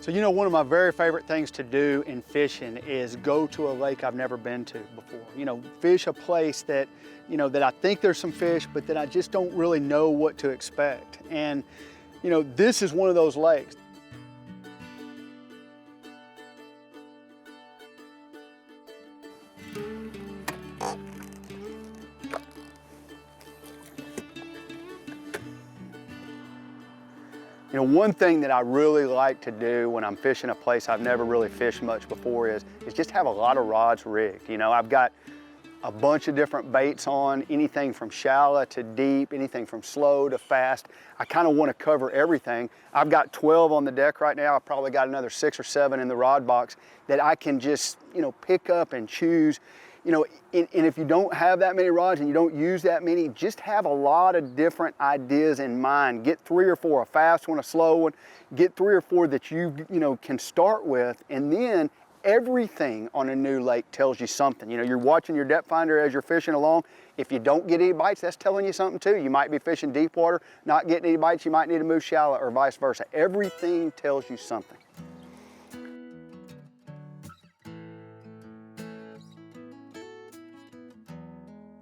So you know, one of my very favorite things to do in fishing is go to a lake I've never been to before. You know, fish a place that, you know, that I think there's some fish, but that I just don't really know what to expect. And, you know, this is one of those lakes. You know, one thing that I really like to do when I'm fishing a place I've never really fished much before is just have a lot of rods rigged. You know, I've got a bunch of different baits on, anything from shallow to deep, anything from slow to fast. I kind of want to cover everything. I've got 12 on the deck right now. I've probably got another 6 or 7 in the rod box that I can just, you know, pick up and choose. You know, and if you don't have that many rods and you don't use that many, just have a lot of different ideas in mind. Get 3 or 4, a fast one, a slow one. Get 3 or 4 that you know, can start with, and then everything on a new lake tells you something. You know, you're watching your depth finder as you're fishing along. If you don't get any bites, that's telling you something too. You might be fishing deep water, not getting any bites, you might need to move shallow, or vice versa. Everything tells you something.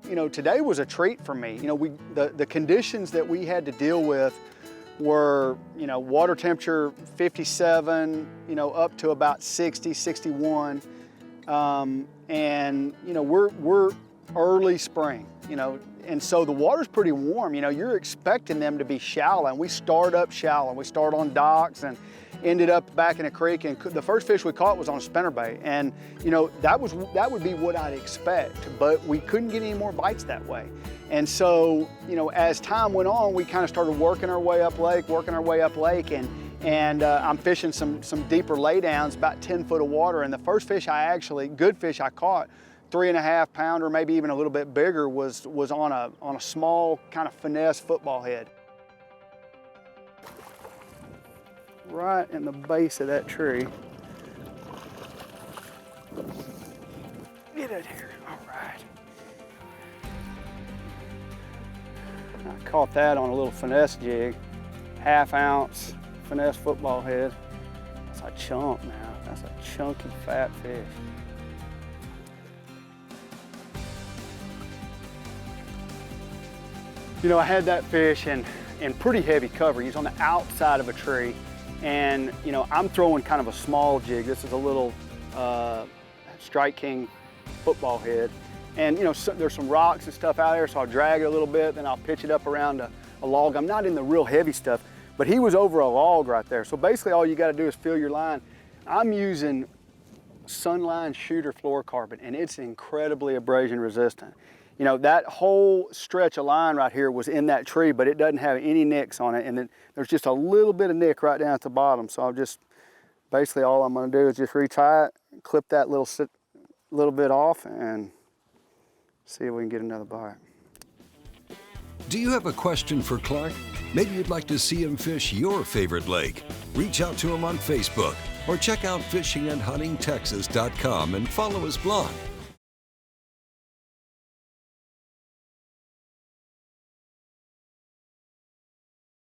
You know, today was a treat for me. You know, the conditions that we had to deal with were, you know, water temperature 57, you know, up to about 60, 61. And, you know, we're early spring, you know, and so the water's pretty warm. You know, you're expecting them to be shallow, and we start up shallow. We start on docks and ended up back in a creek, and the first fish we caught was on a spinnerbait. And you know, that would be what I'd expect, but we couldn't get any more bites that way. And so, you know, as time went on, we kind of started working our way up lake, and I'm fishing some deeper laydowns, about 10 foot of water. And the first fish good fish I caught, 3.5 pounder, maybe even a little bit bigger, was on a small kind of finesse football head. Right in the base of that tree. Get it here, all right. I caught that on a little finesse jig, 1/2 ounce finesse football head. That's a chunk now. That's a chunky fat fish. You know, I had that fish in pretty heavy cover. He's on the outside of a tree. And, you know, I'm throwing kind of a small jig. This is a little Strike King football head. And, you know, there's some rocks and stuff out there, so I'll drag it a little bit, then I'll pitch it up around a log. I'm not in the real heavy stuff, but he was over a log right there. So basically all you gotta do is fill your line. I'm using Sunline Shooter fluorocarbon, and it's incredibly abrasion resistant. You know, that whole stretch of line right here was in that tree, but it doesn't have any nicks on it. And then there's just a little bit of nick right down at the bottom. So I'm just, basically all I'm gonna do is just retie it, clip that little bit off, and see if we can get another bite. Do you have a question for Clark? Maybe you'd like to see him fish your favorite lake. Reach out to him on Facebook or check out fishinandhuntingtexas.com and follow his blog.